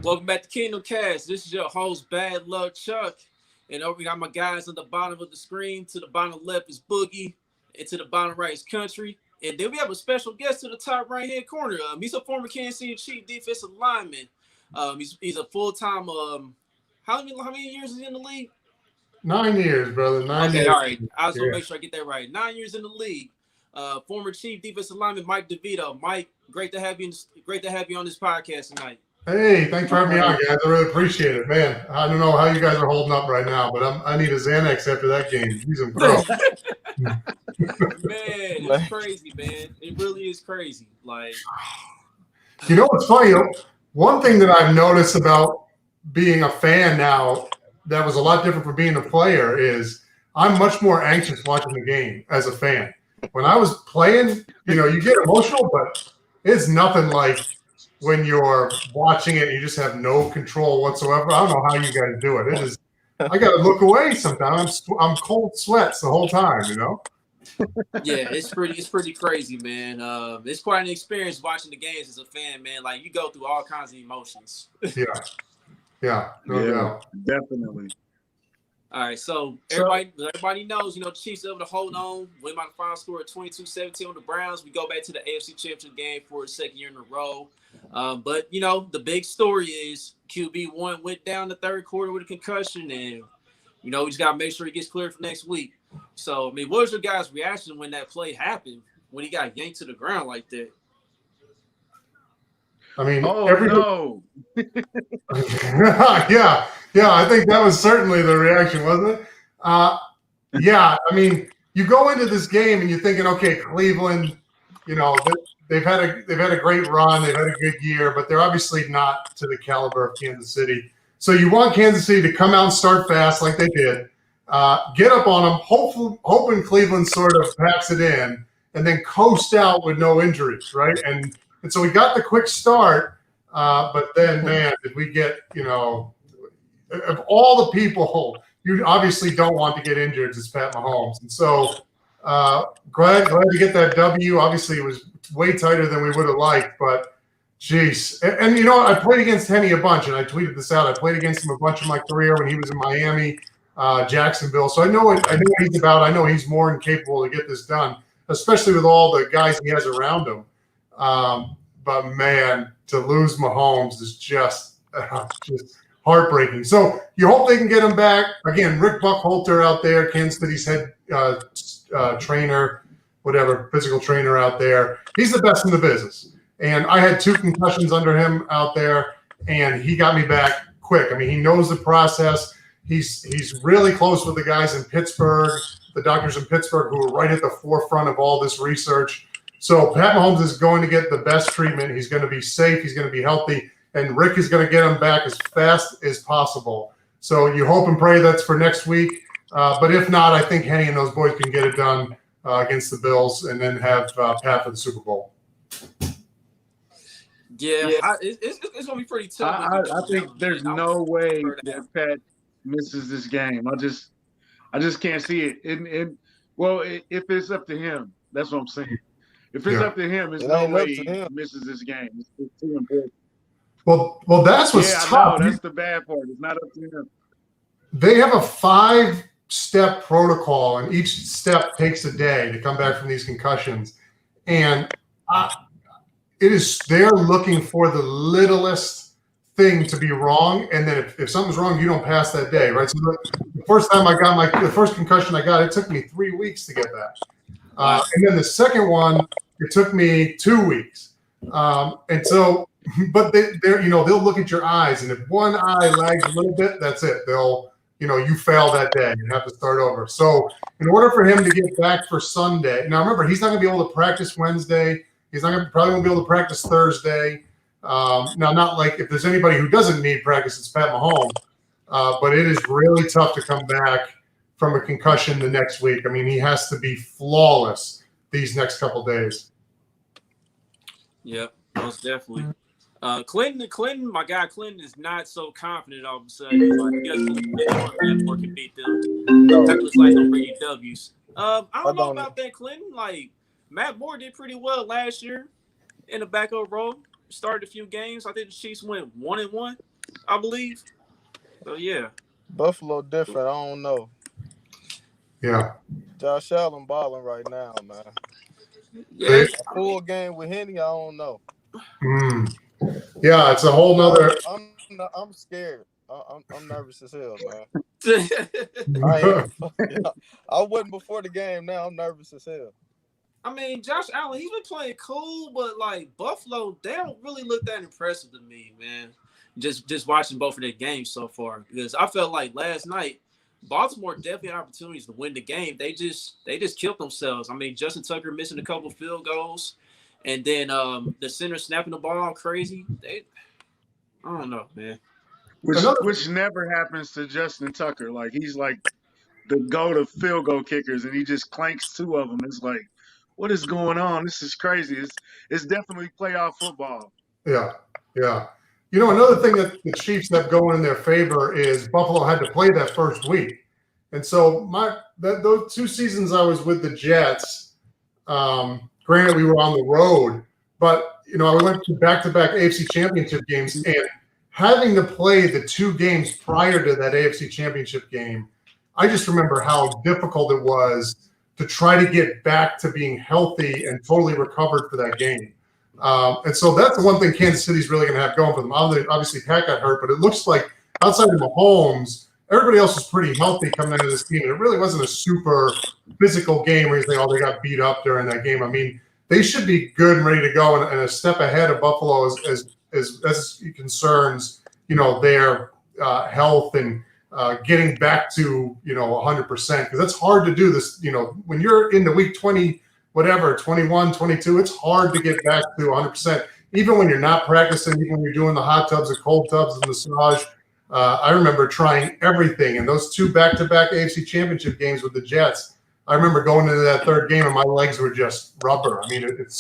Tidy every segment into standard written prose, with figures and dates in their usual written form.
Welcome back to Kingdom Kast. This is your host, Bad Luck Chuck. And over here, got my guys on the bottom of the screen. To the bottom left is Boogie. And to the bottom right is Country. And then we have a special guest to the top right-hand corner. He's a former Kansas City Chief defensive lineman. He's a full-time, how many years is he in the league? 9 years, brother. 9 years. Okay, all right. I just want to make sure I get that right. 9 years in the league. Former Chief defensive lineman Mike DeVito. Mike, great to have you on this podcast tonight. Hey, thanks for having me on, guys. I really appreciate it, man. I don't know how you guys are holding up right now, but I need a Xanax after that game. He's in pro. Man, it's crazy, man. It really is crazy. Like, you know what's funny? One thing that I've noticed about being a fan now that was a lot different from being a player is I'm much more anxious watching the game as a fan. When I was playing, you get emotional, but it's nothing like when you're watching it and you just have no control whatsoever. I don't know how you guys do it. It is, I got to look away sometimes. I'm cold sweats the whole time, Yeah, it's pretty crazy, man. It's quite an experience watching the games as a fan, man. Like, you go through all kinds of emotions. Yeah, no doubt. Definitely. All right, so everybody knows, the Chiefs able to hold on, win by the final score of 22-17 on the Browns. We go back to the AFC Championship Game for the second year in a row. But, the big story is QB1 went down the third quarter with a concussion, and, we just got to make sure he gets cleared for next week. So, what was your guys' reaction when that play happened, when he got yanked to the ground like that? No. Yeah, I think that was certainly the reaction, wasn't it? You go into this game and you're thinking, okay, Cleveland, they've had a great run, they've had a good year, but they're obviously not to the caliber of Kansas City. So you want Kansas City to come out and start fast like they did, get up on them, hoping Cleveland sort of packs it in, and then coast out with no injuries, right? And so we got the quick start, but then, man, did we get, of all the people you obviously don't want to get injured, it's Pat Mahomes. And so glad to get that W. Obviously, it was way tighter than we would have liked, but geez. And I played against Henne a bunch, and I tweeted this out. I played against him a bunch in my career when he was in Miami, Jacksonville. So I know what he's about. I know he's more than capable to get this done, especially with all the guys he has around him. But man, to lose Mahomes is just heartbreaking. So you hope they can get him back. Again, Rick Buckholter out there, Kansas City's head trainer, whatever, physical trainer out there. He's the best in the business. And I had 2 concussions under him out there, and he got me back quick. He knows the process. He's really close with the guys in Pittsburgh, the doctors in Pittsburgh who are right at the forefront of all this research. So Pat Mahomes is going to get the best treatment. He's going to be safe. He's going to be healthy. And Rick is going to get him back as fast as possible. So you hope and pray that's for next week. But if not, I think Henne and those boys can get it done against the Bills and then have Pat for the Super Bowl. Yeah. It's going to be pretty tough. I think there's no way that Pat misses this game. I just can't see it. If it's up to him, that's what I'm saying. If it's up to him, there's no way he misses this game. It's too important. Well, that's what's tough. That's the bad part. It's not up to him. They have a 5-step protocol, and each step takes a day to come back from these concussions. And they're looking for the littlest thing to be wrong, and then if something's wrong, you don't pass that day, right? So the first time I got the first concussion I got, it took me 3 weeks to get that. And then the second one, it took me 2 weeks. And so, but they'll look at your eyes, and if one eye lags a little bit, that's it. They'll, you fail that day and have to start over. So in order for him to get back for Sunday, now remember, he's not going to be able to practice Wednesday. He's probably won't be able to practice Thursday. Now, not like if there's anybody who doesn't need practice, it's Pat Mahomes. But it is really tough to come back from a concussion the next week. He has to be flawless these next couple days. Yep, most definitely. Clinton, my guy Clinton is not so confident all of a sudden. He doesn't believe Baltimore can beat them. That looks like they'll bring you W's. I don't know about that, Clinton. Matt Moore did pretty well last year in the backup role. started a few games. I think the Chiefs went 1-1, I believe. So yeah. Buffalo different. I don't know. Yeah. Josh Allen balling right now, man. Yeah. A full game with Henne, I don't know. Yeah, it's a whole nother. I'm scared. I'm nervous as hell, man. I wasn't before the game. Now I'm nervous as hell. I mean, Josh Allen, he's been playing cool, but like Buffalo, they don't really look that impressive to me, man. Just watching both of their games so far, because I felt like last night Baltimore definitely had opportunities to win the game. They just killed themselves. I mean, Justin Tucker missing a couple field goals, and then the center snapping the ball crazy. I don't know, man. Which never happens to Justin Tucker. Like, he's like the go-to field goal kickers, and he just clanks two of them. It's like, what is going on? This is crazy. It's definitely playoff football. Yeah. You know, another thing that the Chiefs have going in their favor is Buffalo had to play that first week. And so those 2 seasons I was with the Jets, granted we were on the road, but, you know, I went to back-to-back AFC Championship games, and having to play the 2 games prior to that AFC Championship game, I just remember how difficult it was to try to get back to being healthy and totally recovered for that game. And so that's the one thing Kansas City's really going to have going for them. Obviously, Pat got hurt, but it looks like outside of Mahomes, everybody else was pretty healthy coming into this team. And it really wasn't a super physical game where you think, oh, they got beat up during that game. I mean, they should be good and ready to go and a step ahead of Buffalo as it concerns, you know, their health and getting back to, you know, 100%. Because that's hard to do this, you know, when you're into week 20, whatever, 21, 22, it's hard to get back to 100%. Even when you're not practicing, even when you're doing the hot tubs and cold tubs and massage. I remember trying everything. And those 2 back-to-back AFC Championship games with the Jets, I remember going into that 3rd game and my legs were just rubber. I mean, it's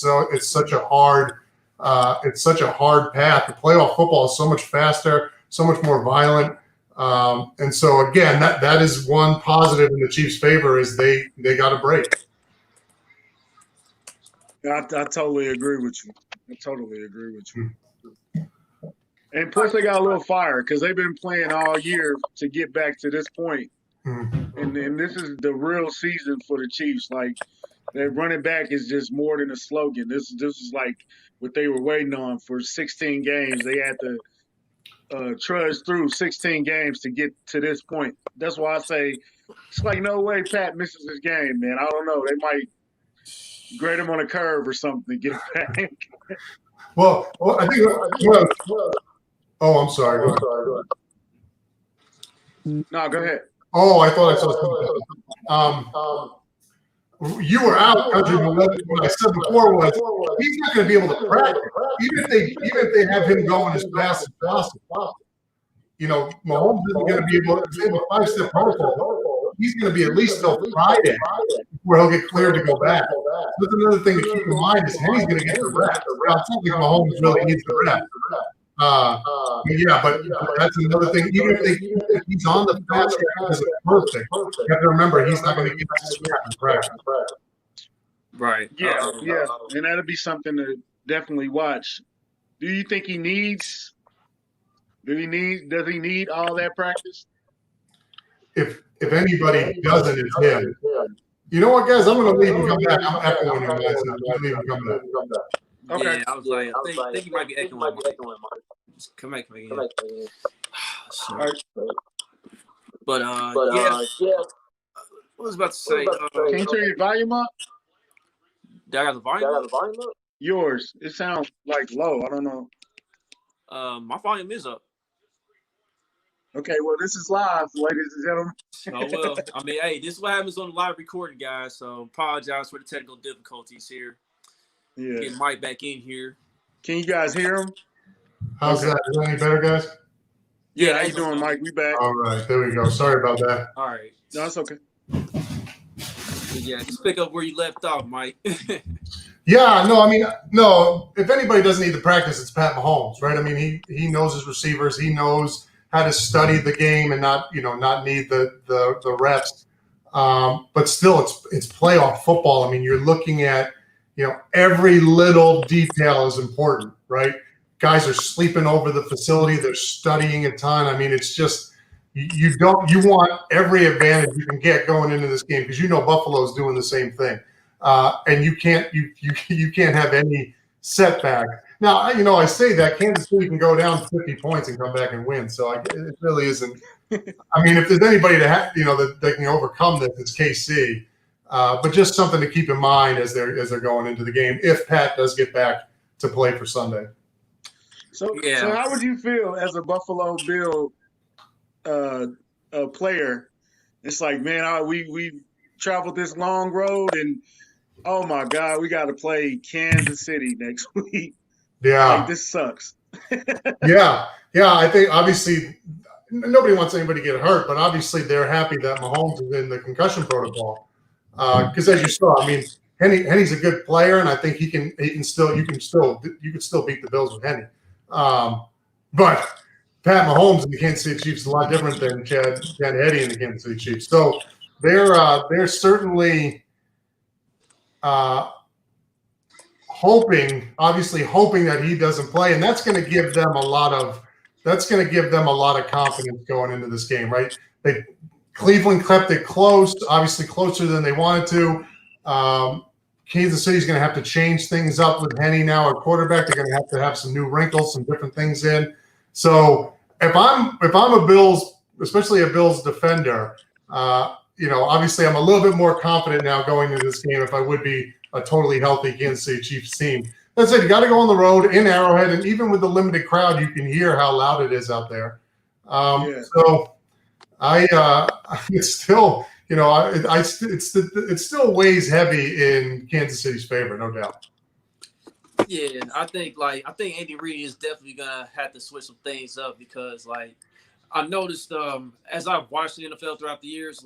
such a hard path. The playoff football is so much faster, so much more violent. And so, again, that is one positive in the Chiefs' favor is they got a break. I totally agree with you. And plus, they got a little fire because they've been playing all year to get back to this point. And this is the real season for the Chiefs. Like, their running back is just more than a slogan. This is like what they were waiting on for 16 games. They had to trudge through 16 games to get to this point. That's why I say it's like no way Pat misses this game, man. I don't know. They might grade him on a curve or something to get back. Well, I think. Oh, I'm sorry. Go ahead. No, go ahead. Oh, I thought I saw something. You were out, country. What I said before was he's not going to be able to practice, even if they have him going as fast as possible. You know, Mahomes isn't going to be able to have a 5-step protocol. He's going to be at least till Friday before he'll get cleared to go back. So that's another thing to keep in mind is Henne's going to get the rep. I don't think Mahomes really needs the rep. But that's another thing. Even if he's on the fast track, it's perfect. You have to remember he's not going to get to scrap in practice. Right. Yeah. And that'll be something to definitely watch. Do you think he needs? Does he need all that practice? If anybody doesn't, it's him. You know what, guys? I'm going to leave and come back. I'm echoing him, guys. I'm going to leave and come back. Okay. Yeah, I was like, I think you might be echoing Mike. Come back again. All right. But yeah. What was I about to say? Can you turn your volume up? Did I got the volume up? Yours. It sounds like low. I don't know. My volume is up. Okay, well, this is live, ladies and gentlemen. Oh, well, I mean, hey, this is what happens on the live recording, guys. So apologize for the technical difficulties here. Yeah. Get Mike back in here. Can you guys hear him? How's that? Is that any better, guys? Yeah, how you doing, Mike? We back. All right, there we go. Sorry about that. All right. No, it's okay. But yeah, just pick up where you left off, Mike. Yeah, no. If anybody doesn't need the practice, it's Pat Mahomes, right? I mean, he knows his receivers. He knows how to study the game and not need the reps. But still, it's playoff football. I mean, you're looking at every little detail is important, right? Guys are sleeping over the facility. They're studying a ton. I mean, it's just you want every advantage you can get going into this game because Buffalo's doing the same thing, and you can't have any setback. Now, I say that Kansas City can go down 50 points and come back and win. So it really isn't. I mean, if there's anybody that can overcome this, it's KC. But just something to keep in mind as they're going into the game if Pat does get back to play for Sunday. So how would you feel as a Buffalo Bill player? It's like, man, we traveled this long road, and oh my God, we got to play Kansas City next week. Yeah, like, this sucks. yeah. I think obviously nobody wants anybody to get hurt, but obviously they're happy that Mahomes is in the concussion protocol because as you saw, I mean, Henne's a good player, and I think you can still beat the Bills with Henne. But Pat Mahomes and the Kansas City Chiefs is a lot different than Chad Henne and the Kansas City Chiefs. So they're certainly hoping that he doesn't play, and that's going to give them a lot of confidence going into this game, right? Cleveland kept it close, obviously closer than they wanted to. Kansas City's going to have to change things up with Henne now at quarterback. They're going to have some new wrinkles, some different things in. So if I'm a Bills, especially a Bills defender, obviously I'm a little bit more confident now going into this game if I would be a totally healthy Kansas City Chiefs team. That's it. You got to go on the road in Arrowhead, and even with the limited crowd, you can hear how loud it is out there. So it's still, it still weighs heavy in Kansas City's favor, no doubt. Yeah, I think Andy Reid is definitely gonna have to switch some things up because I noticed as I've watched the NFL throughout the years,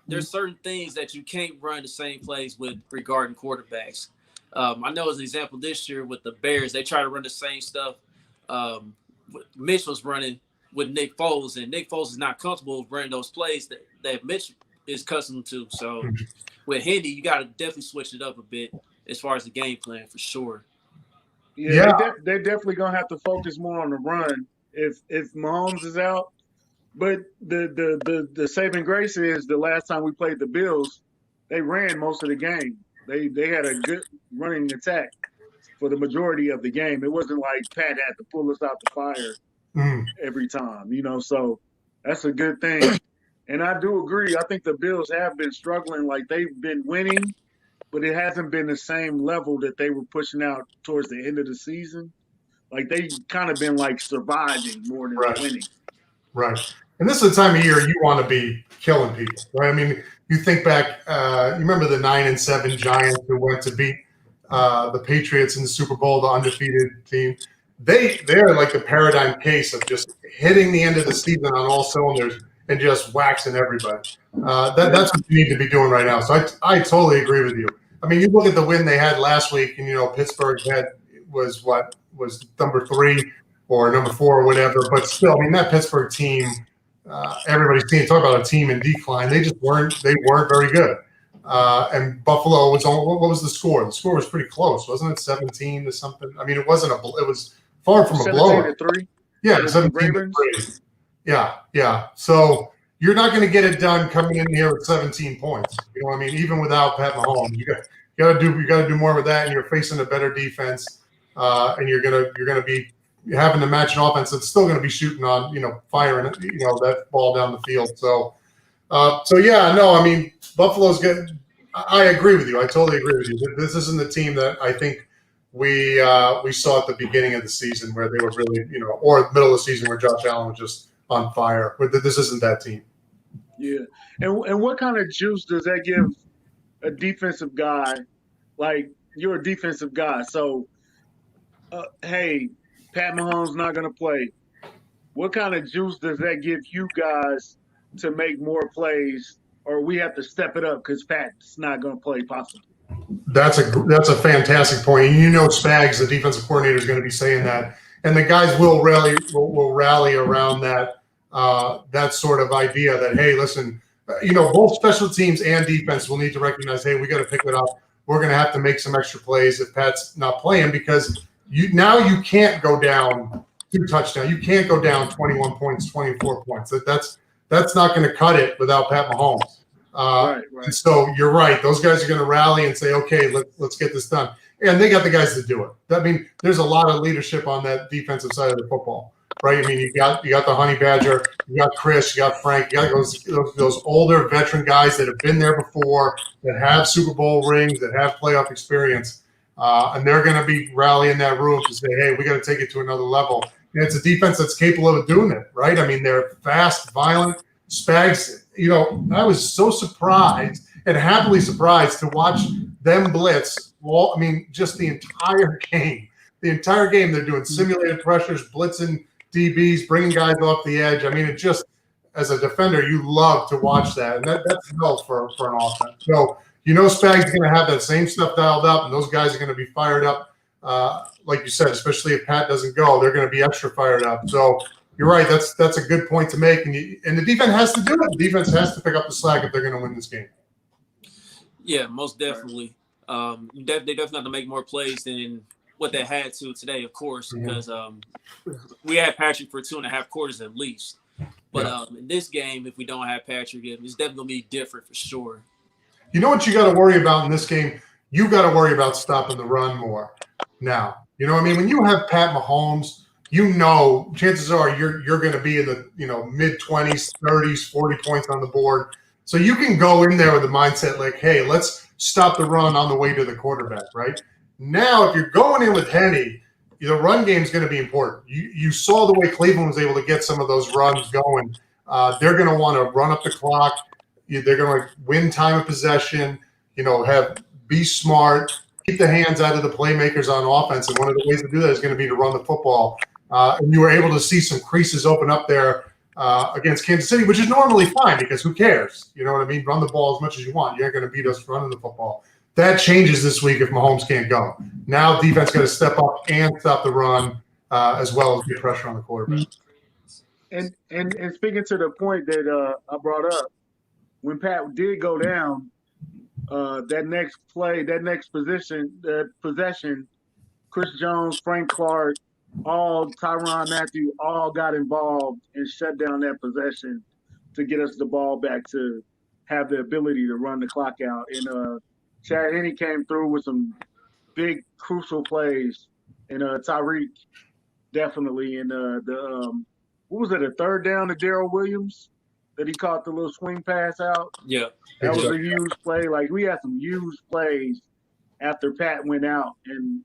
there's certain things that you can't run the same plays with regarding quarterbacks. I know as an example this year with the Bears, they try to run the same stuff Mitch was running with Nick Foles, and Nick Foles is not comfortable running those plays that Mitch is accustomed to. So with Henne, you got to definitely switch it up a bit as far as the game plan for sure. Yeah. They're definitely going to have to focus more on the run if Mahomes is out. But the saving grace is the last time we played the Bills, they ran most of the game. They had a good running attack for the majority of the game. It wasn't like Pat had to pull us out the fire every time, so that's a good thing. And I do agree. I think the Bills have been struggling. They've been winning, but it hasn't been the same level that they were pushing out towards the end of the season. They kind of been surviving more than winning. Right. And this is the time of year you want to be killing people, right? I mean, you think back, you remember the 9-7 Giants who went to beat the Patriots in the Super Bowl, the undefeated team. They're like the paradigm case of just hitting the end of the season on all cylinders and just waxing everybody. That's what you need to be doing right now. So I totally agree with you. I mean, you look at the win they had last week, and Pittsburgh was number 3 or number 4 or whatever. But still, I mean, that Pittsburgh team, everybody's team, talk about a team in decline. They weren't very good. And Buffalo was on. What was the score? The score was pretty close, wasn't it? 17 to something. I mean, it wasn't a. It was far from a blowout. 17-3. Yeah, 17-3. Yeah. So you're not going to get it done coming in here with 17 points. You know what I mean? Even without Pat Mahomes, you got to do more with that, and you're facing a better defense, and you're gonna be having to match an offense that's still going to be shooting on, firing, that ball down the field. So yeah, no, I mean, Buffalo's good. I agree with you. I totally agree with you. This isn't the team that I think we saw at the beginning of the season where they were really, or middle of the season where Josh Allen was just on fire. This isn't that team. Yeah. And what kind of juice does that give a defensive guy? You're a defensive guy. So, hey, Pat Mahomes not going to play. What kind of juice does that give you guys to make more plays, or we have to step it up because Pat's not going to play possibly? That's a fantastic point. And Spags, the defensive coordinator, is going to be saying that, and the guys will rally around that sort of idea that, hey, listen, both special teams and defense will need to recognize, hey, we got to pick it up. We're going to have to make some extra plays if Pat's not playing because you can't go down 2 touchdowns. You can't go down 21 points, 24 points. That's not going to cut it without Pat Mahomes. Right. And so you're right. Those guys are going to rally and say, okay, let's get this done. And they got the guys to do it. I mean, there's a lot of leadership on that defensive side of the football, right? I mean, you got the Honey Badger, you got Chris, you got Frank, you got those older veteran guys that have been there before, that have Super Bowl rings, that have playoff experience, and they're going to be rallying that room to say, hey, we got to take it to another level. And it's a defense that's capable of doing it, right? I mean, they're fast, violent. Spags, I was so surprised and happily surprised to watch them blitz. Just the entire game. The entire game, they're doing simulated pressures, blitzing DBs, bringing guys off the edge. I mean, it just, as a defender, you love to watch that. And that's enough for an offense. So, Spags is going to have that same stuff dialed up, and those guys are going to be fired up. Like you said, especially if Pat doesn't go, they're going to be extra fired up. So you're right. That's a good point to make. And the defense has to do it. The defense has to pick up the slack if they're going to win this game. Yeah, most definitely. They definitely have to make more plays than what they had to today, of course, because we had Patrick for 2.5 quarters at least. But in this game, if we don't have Patrick, it's definitely going to be different for sure. You know what you got to worry about in this game? You got to worry about stopping the run more now. You know what I mean? When you have Pat Mahomes, chances are you're going to be in the mid-20s, 30s, 40 points on the board. So you can go in there with the mindset like, hey, let's stop the run on the way to the quarterback, right? Now, if you're going in with Henne, the run game is going to be important. You saw the way Cleveland was able to get some of those runs going. They're going to want to run up the clock. They're going to win time of possession, be smart, keep the hands out of the playmakers on offense. And one of the ways to do that is going to be to run the football. And you were able to see some creases open up there against Kansas City, which is normally fine because who cares? You know what I mean? Run the ball as much as you want. You're not going to beat us running the football. That changes this week if Mahomes can't go. Now defense got to step up and stop the run as well as get pressure on the quarterback. And speaking to the point that I brought up, when Pat did go down, that next play, that next possession, Chris Jones, Frank Clark, Tyrann Mathieu all got involved and shut down that possession to get us the ball back to have the ability to run the clock out. And Chad Henne came through with some big crucial plays, and Tyreek definitely. And what was it, a third down to Darrell Williams that he caught the little swing pass out? Yeah. That was a huge play. Like, we had some huge plays after Pat went out, and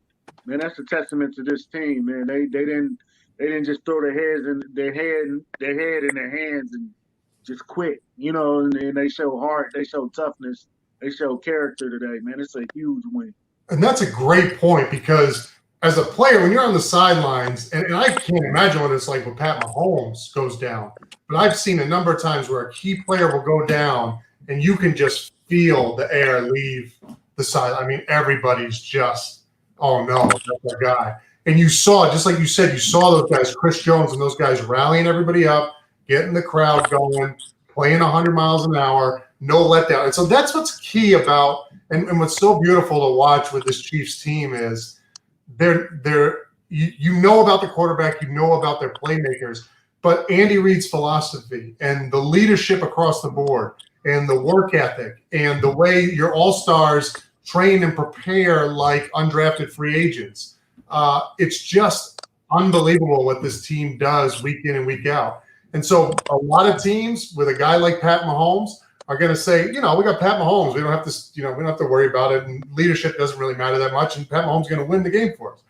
man, that's a testament to this team. Man, they didn't just throw their head in their hands and just quit. And they show heart, they show toughness, they show character today. Man, it's a huge win. And that's a great point because as a player, when you're on the sidelines, and I can't imagine what it's like when Pat Mahomes goes down, but I've seen a number of times where a key player will go down and you can just feel the air leave the side. I mean, everybody's just, oh no, that's our guy. And you saw, just like you said, you saw those guys, Chris Jones and those guys rallying everybody up, getting the crowd going, playing 100 miles an hour, no letdown. And so that's what's key about, and what's so beautiful to watch with this Chiefs team is you know about the quarterback, you know about their playmakers, but Andy Reid's philosophy and the leadership across the board and the work ethic and the way your all-stars train and prepare like undrafted free agents. It's just unbelievable what this team does week in and week out. And so a lot of teams with a guy like Pat Mahomes are going to say, we got Pat Mahomes. We don't have to, we don't have to worry about it. And leadership doesn't really matter that much. And Pat Mahomes is going to win the game for us.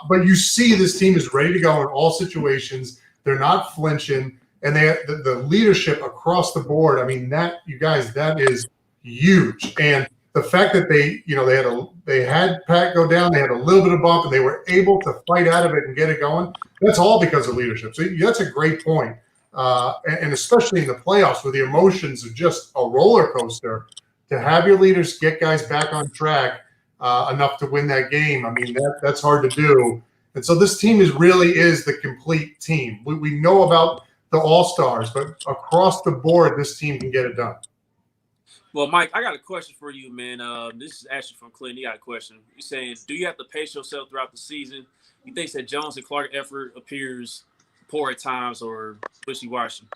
But you see this team is ready to go in all situations. They're not flinching. And they the leadership across the board. I mean, that is huge. And the fact that they had Pat go down, they had a little bit of bump, and they were able to fight out of it and get it going. That's all because of leadership. So that's a great point. And especially in the playoffs where the emotions are just a roller coaster, to have your leaders get guys back on track enough to win that game. I mean, that's hard to do. And so this team really is the complete team. We know about the all-stars, but across the board, this team can get it done. Well, Mike, I got a question for you, man. This is actually from Clinton. He got a question. He's saying, do you have to pace yourself throughout the season? He thinks that Jones and Clark effort appears poor at times or wishy-washy.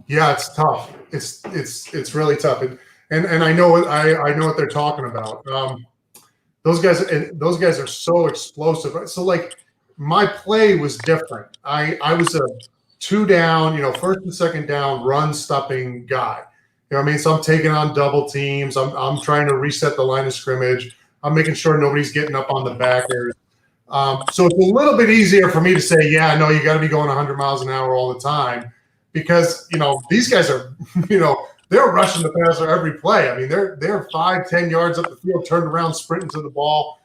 Yeah, it's tough. It's really tough, and I know what they're talking about. Those guys are so explosive. So like my play was different. I was a 2 down, first and second down run stopping guy. You know what I mean? So I'm taking on double teams. I'm trying to reset the line of scrimmage. I'm making sure nobody's getting up on the backers. So it's a little bit easier for me to say, yeah, no, you got to be going 100 miles an hour all the time because, these guys are, they're rushing the passer every play. I mean, they're 5-10 yards up the field, turned around, sprinting to the ball.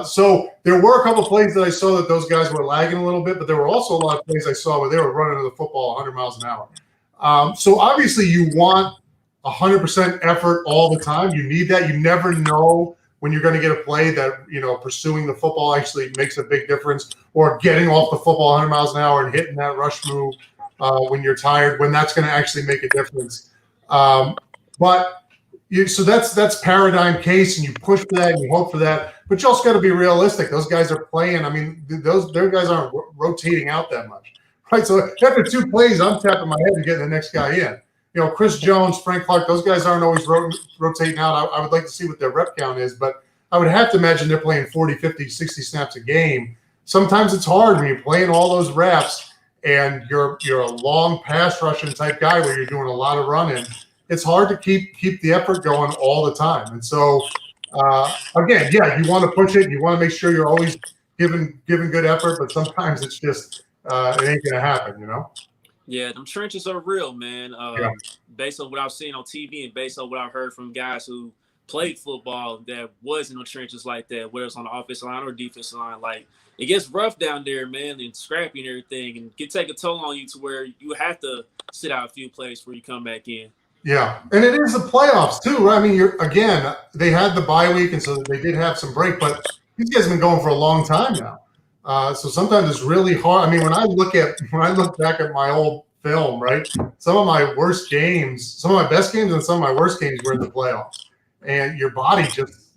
So there were a couple of plays that I saw that those guys were lagging a little bit, but there were also a lot of plays I saw where they were running the football 100 miles an hour. So obviously you want 100% effort all the time. You need that. You never know when you're going to get a play that, pursuing the football actually makes a big difference, or getting off the football 100 miles an hour and hitting that rush move when you're tired, when that's going to actually make a difference. So that's paradigm case, and you push for that and you hope for that, but you also got to be realistic. Those guys are playing. I mean, their guys aren't rotating out that much, right? So after 2 plays, I'm tapping my head and getting the next guy in. Chris Jones, Frank Clark, those guys aren't always rotating out. I would like to see what their rep count is, but I would have to imagine they're playing 40, 50, 60 snaps a game. Sometimes it's hard when you're playing all those reps and you're a long pass rushing type guy where you're doing a lot of running. It's hard to keep the effort going all the time. And so, again, yeah, you want to push it. You want to make sure you're always giving good effort, but sometimes it's just it ain't going to happen, Yeah, them trenches are real, man. Based on what I've seen on TV and based on what I've heard from guys who played football that was in the trenches like that, whether it's on the offensive line or defensive line, like it gets rough down there, man, and scrappy and everything, and can take a toll on you to where you have to sit out a few plays before you come back in. Yeah, and it is the playoffs too, right? I mean, they had the bye week, and so they did have some break, but these guys have been going for a long time now. So sometimes it's really hard. I mean, when I look back at my old film, right, some of my best games and some of my worst games were in the playoffs, and your body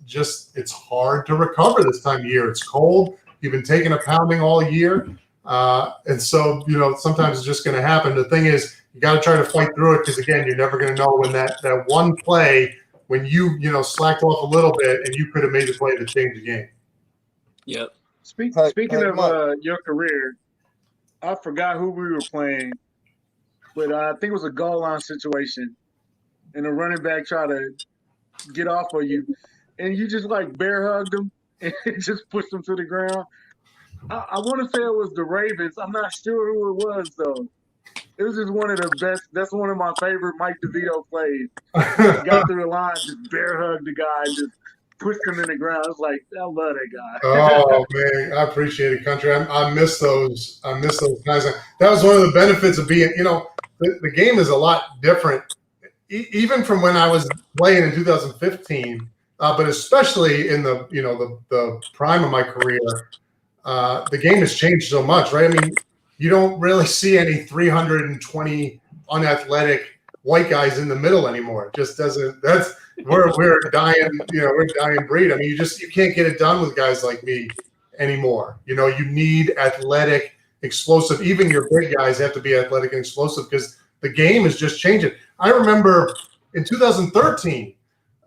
just it's hard to recover this time of year. It's cold. You've been taking a pounding all year, and so sometimes it's just going to happen. The thing is, you got to try to fight through it because, again, you're never going to know when that one play, when you slacked off a little bit and you could have made the play to change the game. Yep. Speaking of your career, I forgot who we were playing, but I think it was a goal line situation, and the running back tried to get off of you, and you just like bear hugged him and just pushed him to the ground. I want to say it was the Ravens. I'm not sure who it was, though. It was just one of the best. That's one of my favorite Mike DeVito plays. Got through the line, just bear hugged the guy, and just pushed him in the ground. I was like, I love that guy. Oh man, I appreciate it, country. I miss those. I miss those guys. That was one of the benefits of being. The game is a lot different, even from when I was playing in 2015, but especially in the prime of my career. The game has changed so much, right? I mean, you don't really see any 320 unathletic white guys in the middle anymore. It just doesn't. We're dying. We're a dying breed. I mean, you can't get it done with guys like me anymore. You need athletic, explosive. Even your big guys have to be athletic and explosive because the game is just changing. I remember in 2013,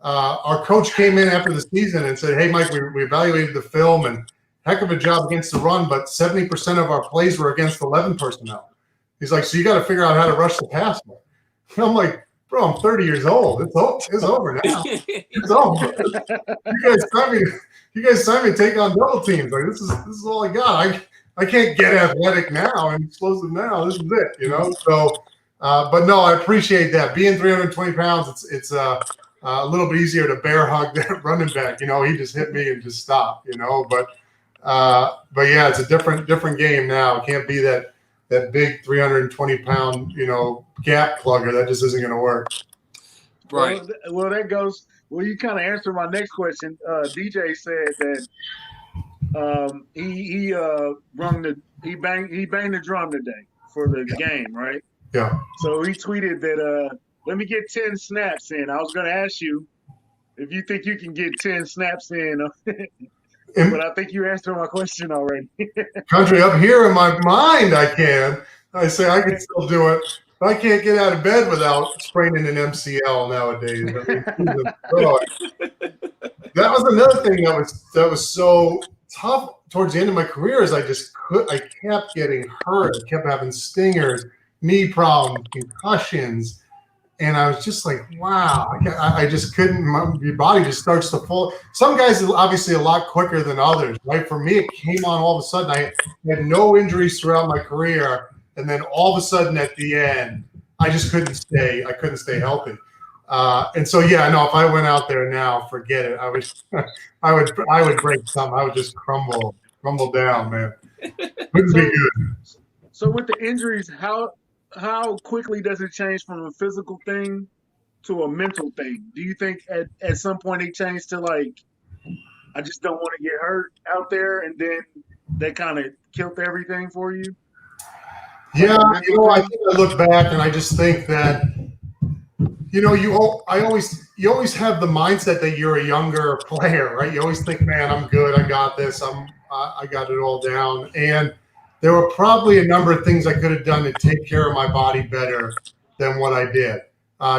our coach came in after the season and said, "Hey, Mike, we evaluated the film and heck of a job against the run, but 70% of our plays were against 11 personnel." He's like, "So you got to figure out how to rush the pass more." And I'm like, "Bro, I'm 30 years old. It's over now. It's over. You guys signed me to take on double teams. Like this is all I got. I can't get athletic now and explosive now. This is it, So, but no, I appreciate that. Being 320 pounds, it's a little bit easier to bear hug that running back. He just hit me and just stopped. But yeah, it's a different game now. It can't be that big 320-pound gap plugger. That just isn't going to work. Right. Well, that goes. Well, you kind of answered my next question. DJ said that he banged the drum today for the game, right? Yeah. So he tweeted that let me get 10 snaps in. I was going to ask you if you think you can get 10 snaps in, but I think you answered my question already. Country, up here in my mind, I can. I say I can still do it. But I can't get out of bed without spraining an MCL nowadays. I mean, Jesus Christ. That was another thing that was so tough towards the end of my career is I kept getting hurt. I kept having stingers, knee problems, concussions. And I was just like, wow, I just couldn't. Your body just starts to fall. Some guys are obviously a lot quicker than others, right? For me, it came on all of a sudden. I had no injuries throughout my career, and then all of a sudden at the end, I just couldn't stay. I couldn't stay healthy. And so, yeah, no, if I went out there now, forget it. I would break something. I would just crumble down, man. Wouldn't be good. So with the injuries, how quickly does it change from a physical thing to a mental thing? Do you think at some point it changed to like, I just don't want to get hurt out there, and then that kind of killed everything for you? Yeah, I think I look back and I just think that, you always have the mindset that you're a younger player, right? You always think, man, I'm good, I got this, I got it all down, and there were probably a number of things I could have done to take care of my body better than what I did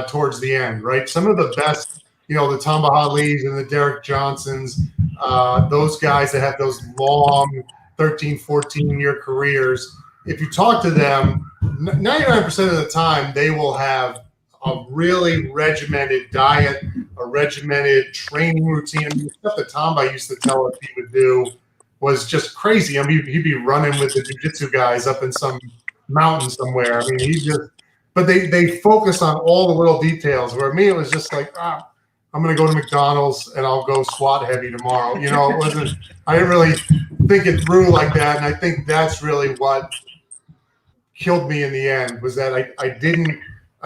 towards the end, right? Some of the best, the Tom Bahalis and the Derek Johnsons, those guys that have those long 13, 14-year careers, if you talk to them, 99% of the time they will have a really regimented diet, a regimented training routine. I mean, the stuff that Tomba used to tell us he would do was just crazy. I mean, he'd be running with the jiu-jitsu guys up in some mountain somewhere. I mean, but they focus on all the little details, where me, it was just like, I'm going to go to McDonald's and I'll go squat heavy tomorrow. I didn't really think it through like that. And I think that's really what killed me in the end, was that I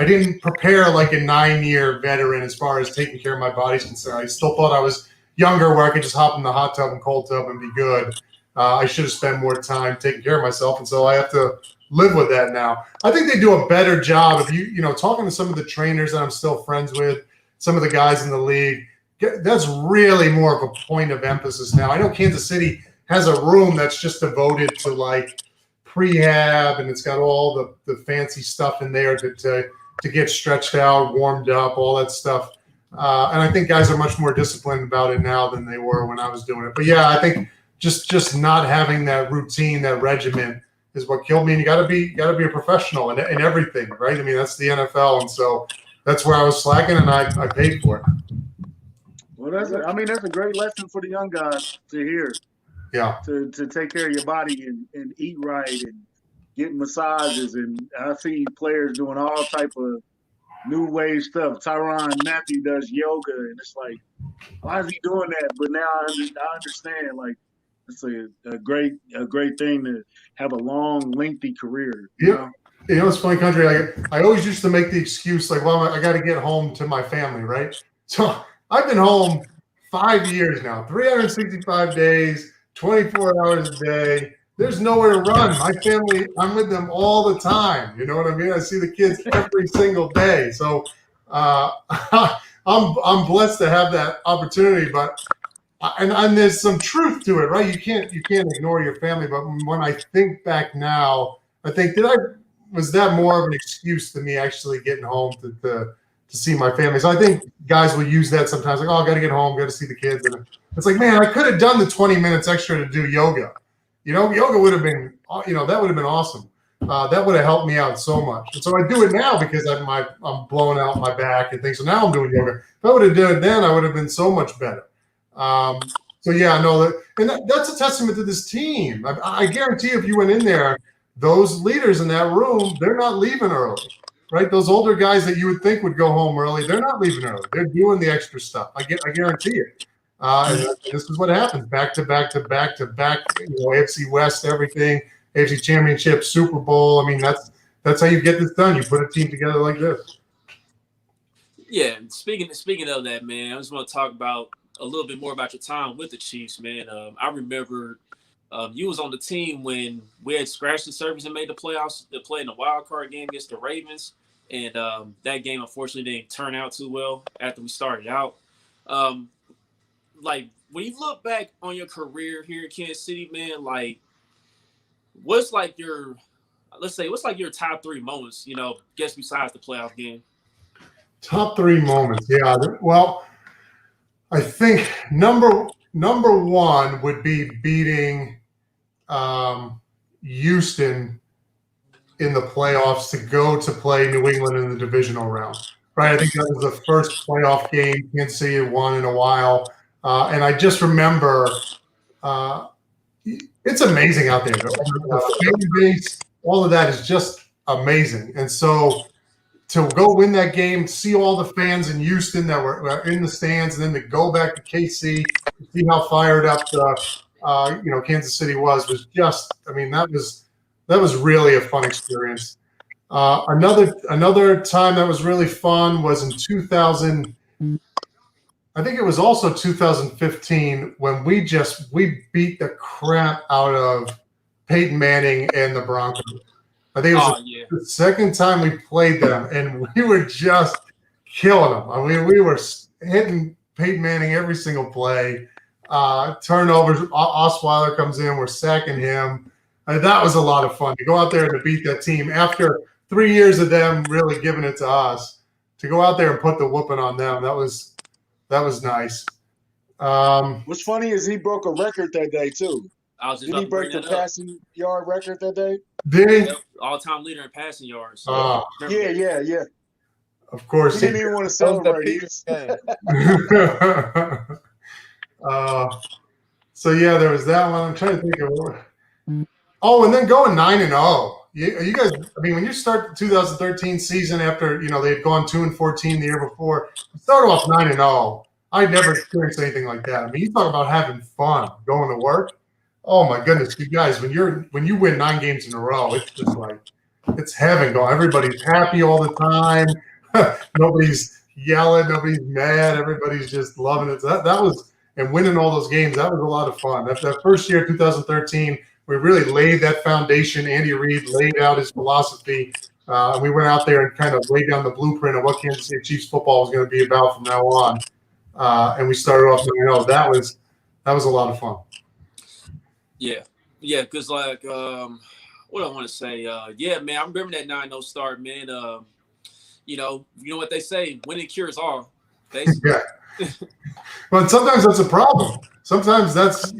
didn't prepare like a 9-year veteran as far as taking care of my body's concerned. I still thought I was younger, where I could just hop in the hot tub and cold tub and be good. I should have spent more time taking care of myself, and so I have to live with that now. I think they do a better job of talking to some of the trainers that I'm still friends with, some of the guys in the league. That's really more of a point of emphasis now. I know Kansas City has a room that's just devoted to like prehab, and it's got all the fancy stuff in there to get stretched out, warmed up, all that stuff. And I think guys are much more disciplined about it now than they were when I was doing it. But yeah, I think just not having that routine, that regimen, is what killed me. And you got to be a professional in everything, right? I mean, that's the NFL, and so that's where I was slacking, and I paid for it. Well, that's a great lesson for the young guys to hear. Yeah. To take care of your body and eat right and get massages, and I see players doing all type of new wave stuff. Tyrann Mathieu does yoga, and it's like, why is he doing that? But now I understand, like, it's a great thing to have a long, lengthy career. Yeah. It's funny, Country. I always used to make the excuse, like, well, I got to get home to my family, right? So I've been home 5 years now, 365 days, 24 hours a day. There's nowhere to run. My family, I'm with them all the time. You know what I mean? I see the kids every single day. So I'm blessed to have that opportunity. But and there's some truth to it, right? You can't ignore your family. But when I think back now, I think was that more of an excuse to me actually getting home to see my family? So I think guys will use that sometimes, like, oh, I got to get home, got to see the kids. And it's like, man, I could have done the 20 minutes extra to do yoga. Yoga would have been, that would have been awesome. That would have helped me out so much. And so I do it now because I'm blowing out my back and things. So now I'm doing yoga. If I would have done it then, I would have been so much better. So yeah, no, that's a testament to this team. I guarantee if you went in there, those leaders in that room, they're not leaving early, right? Those older guys that you would think would go home early, they're not leaving early. They're doing the extra stuff. I guarantee it. And this is what happens, back to back to back to back. AFC West, everything, AFC Championship, Super Bowl. I mean, that's how you get this done. You put a team together like this. Yeah, speaking of that, man, I just want to talk about a little bit more about your time with the Chiefs, man. I remember you was on the team when we had scratched the surface and made the playoffs to play in the wild card game against the Ravens. and that game unfortunately didn't turn out too well after we started out. Like when you look back on your career here in Kansas City, man, like what's like your top 3 moments? Guess besides the playoff game. Top 3 moments, yeah. Well, I think number 1 would be beating Houston in the playoffs to go to play New England in the divisional round. Right, I think that was the first playoff game Kansas City had won in a while, and I just remember it's amazing out there. The fan base, all of that is just amazing, and so to go win that game, see all the fans in Houston that were in the stands, and then to go back to KC, see how fired up Kansas City was just. I mean, that was really a fun experience. Another time that was really fun was in 2000. I think it was also 2015 when we beat the crap out of Peyton Manning and the Broncos. I think it was the second time we played them, and we were just killing them. I mean, we were hitting Peyton Manning every single play. Turnovers, Osweiler comes in, we're sacking him. That was a lot of fun to go out there and to beat that team after 3 years of them really giving it to us. To go out there and put the whooping on them, that was nice. What's funny is he broke a record that day too. Did he break the passing yard record that day? Did he? Yep. All-time leader in passing yards. So yeah. Of course. He didn't even want to celebrate. So yeah, there was that one. I'm trying to think of what. Oh, and then going 9-0. You guys, I mean, when you start the 2013 season after they had gone 2-14 the year before, you started off 9-0. I'd never experienced anything like that. I mean, you talk about having fun going to work. Oh my goodness, you guys, when you win 9 games in a row, it's just like it's heaven going. Everybody's happy all the time. Nobody's yelling, nobody's mad. Everybody's just loving it. That was, and winning all those games, that was a lot of fun. That first year, 2013, we really laid that foundation. Andy Reid laid out his philosophy. We went out there and kind of laid down the blueprint of what Kansas City Chiefs football was going to be about from now on. And we started off 9-0. That was a lot of fun. Yeah, because like, what I want to say, yeah, man, I remember that 9-0 start, man. You know what they say, winning cures all. Basically. Yeah. But sometimes that's a problem. Sometimes that's,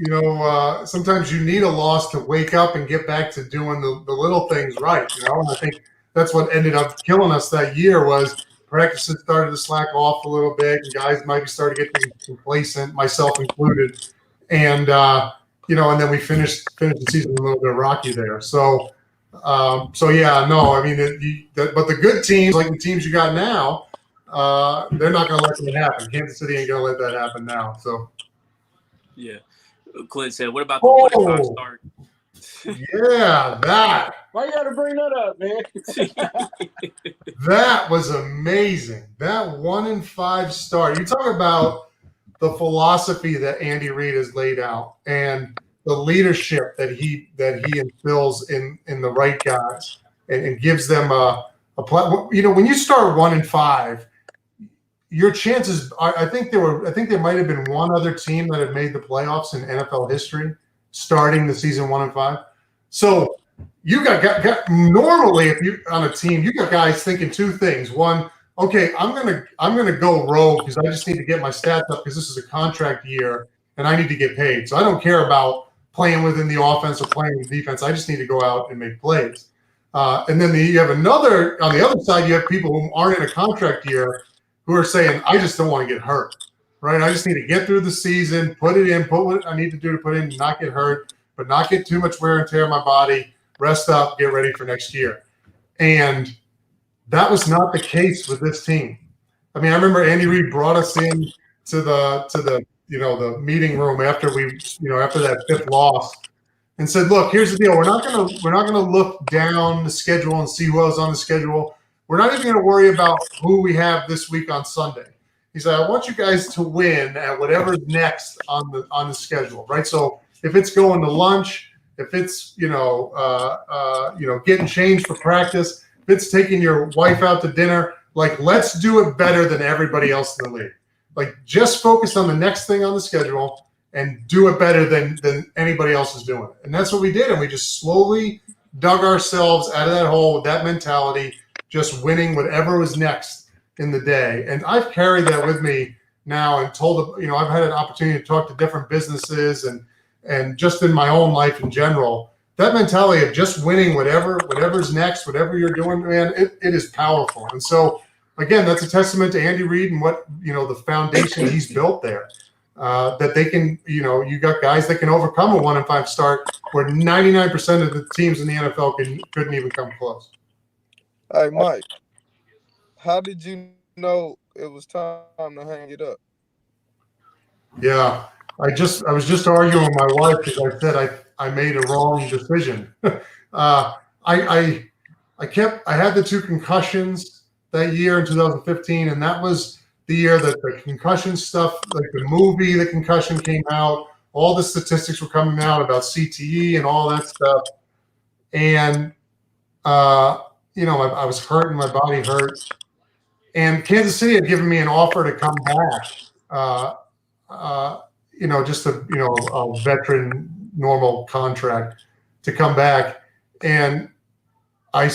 sometimes you need a loss to wake up and get back to doing the little things right, And I think that's what ended up killing us that year was practices started to slack off a little bit, and guys maybe started getting complacent, myself included. And, and then we finished the season a little bit rocky there. So yeah, no, I mean, but the good teams, like the teams you got now, they're not going to let that happen. Kansas City ain't going to let that happen now. So, yeah. Clint said, "What about the 1-5 start?" Yeah, that. Why you got to bring that up, man? That was amazing. That 1-5 start. You talk about the philosophy that Andy Reid has laid out and the leadership that he instills in the right guys and gives them a platform. When you start 1-5, your chances. I think there might have been one other team that had made the playoffs in NFL history starting the season 1-5. So you got normally if you on a team, you got guys thinking two things. One, okay, I'm gonna go rogue because I just need to get my stats up because this is a contract year and I need to get paid. So I don't care about playing within the offense or playing the defense. I just need to go out and make plays. And then you have another on the other side. You have people who aren't in a contract year who are saying, I just don't want to get hurt, right? I just need to get through the season, put what I need to do to put in, not get hurt, but not get too much wear and tear on my body, rest up, get ready for next year. And that was not the case with this team. I mean, I remember Andy Reid brought us in to the meeting room after after that 5th loss and said, look, here's the deal. We're not gonna look down the schedule and see who else on the schedule. We're not even going to worry about who we have this week on Sunday. He said, I want you guys to win at whatever's next on the schedule, right? So if it's going to lunch, if it's getting changed for practice, it's taking your wife out to dinner. Like, let's do it better than everybody else in the league. Like, just focus on the next thing on the schedule and do it better than anybody else is doing it. And that's what we did. And we just slowly dug ourselves out of that hole with that mentality, just winning whatever was next in the day. And I've carried that with me now and told, I've had an opportunity to talk to different businesses and just in my own life in general, that mentality of just winning whatever's next, whatever you're doing, man, it is powerful. And so, again, that's a testament to Andy Reid and what, the foundation he's built there. That they can, you got guys that can overcome a 1-5 start where 99% of the teams in the NFL couldn't even come close. Hey, Mike, how did you know it was time to hang it up? Yeah, I was just arguing with my wife because I said I made a wrong decision. I had the 2 concussions that year in 2015, and that was the year that the concussion stuff, like the movie, the concussion came out, all the statistics were coming out about CTE and all that stuff. And, I was hurting, my body hurt. And Kansas City had given me an offer to come back, just a veteran normal contract to come back. And my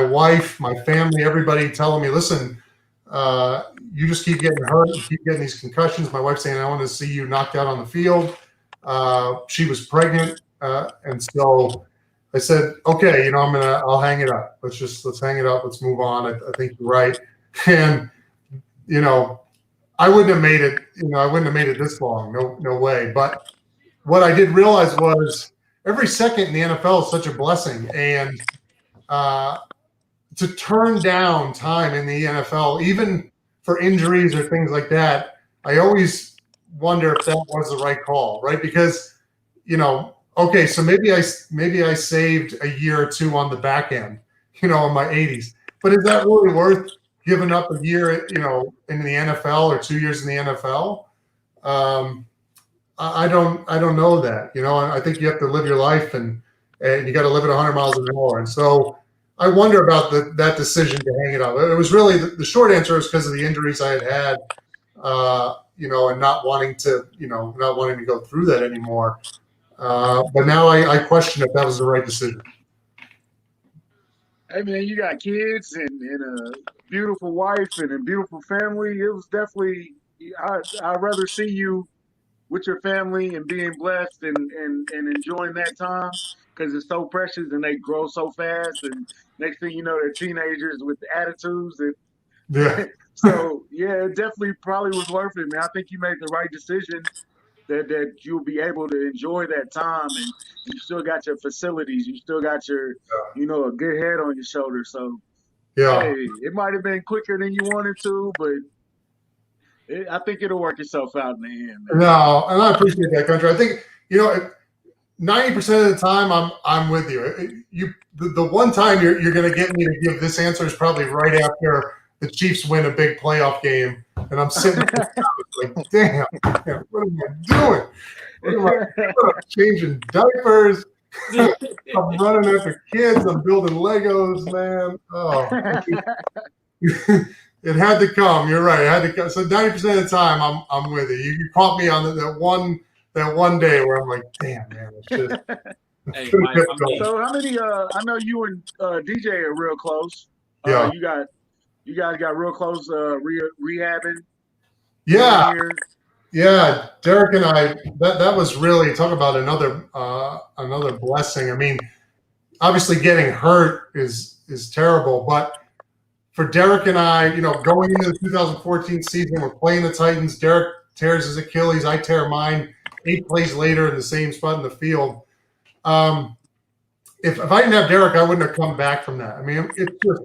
wife, my family, everybody telling me, listen, you just keep getting hurt, you keep getting these concussions. My wife saying, I want to see you knocked out on the field. She was pregnant. And so I said, okay, I'll hang it up. Let's hang it up. Let's move on. I think you're right. And, I wouldn't have made it, I wouldn't have made it this long. No way. But what I did realize was every second in the NFL is such a blessing. And, to turn down time in the NFL, even for injuries or things like that, I always wonder if that was the right call, right? Because, okay, so maybe I saved a year or 2 on the back end, in my 80s. But is that really worth giving up a year, in the NFL or 2 years in the NFL? I don't know that. I think you have to live your life and you got to live at 100 miles an hour. And so I wonder about that decision to hang it up. It was really the short answer is because of the injuries I had, and not wanting to go through that anymore. But now I question if that was the right decision. Hey man, you got kids and a beautiful wife and a beautiful family. It was definitely I'd rather see you with your family and being blessed and enjoying that time because it's so precious and they grow so fast. And next thing you know, they're teenagers with attitudes. And Yeah. So, yeah, it definitely probably was worth it, man. I think you made the right decision that you'll be able to enjoy that time. And you still got your facilities. You still got your, a good head on your shoulder. So, Yeah. hey, it might have been quicker than you wanted to, but I think it'll work itself out in the end. Man. No, and I appreciate that, Country. I think 90% of the time I'm with you. The one time you're going to get me to give this answer is probably right after the Chiefs win a big playoff game, and I'm sitting there like, damn, what am I doing? What am I changing diapers? I'm running after kids. I'm building Legos, man. Oh. It had to come. You're right. It had to come. So 90% of the time, I'm with you. You caught me on that one day where I'm like, damn, man. Hey, Mike, so how many? I know you and DJ are real close. Yeah. You guys got real close. Rehabbing. Yeah. Yeah. Derek and I. That was really talk about another blessing. I mean, obviously getting hurt is terrible, but for Derek and I, going into the 2014 season, we're playing the Titans. Derek tears his Achilles. I tear mine 8 plays later in the same spot in the field. If I didn't have Derek, I wouldn't have come back from that. I mean, it's just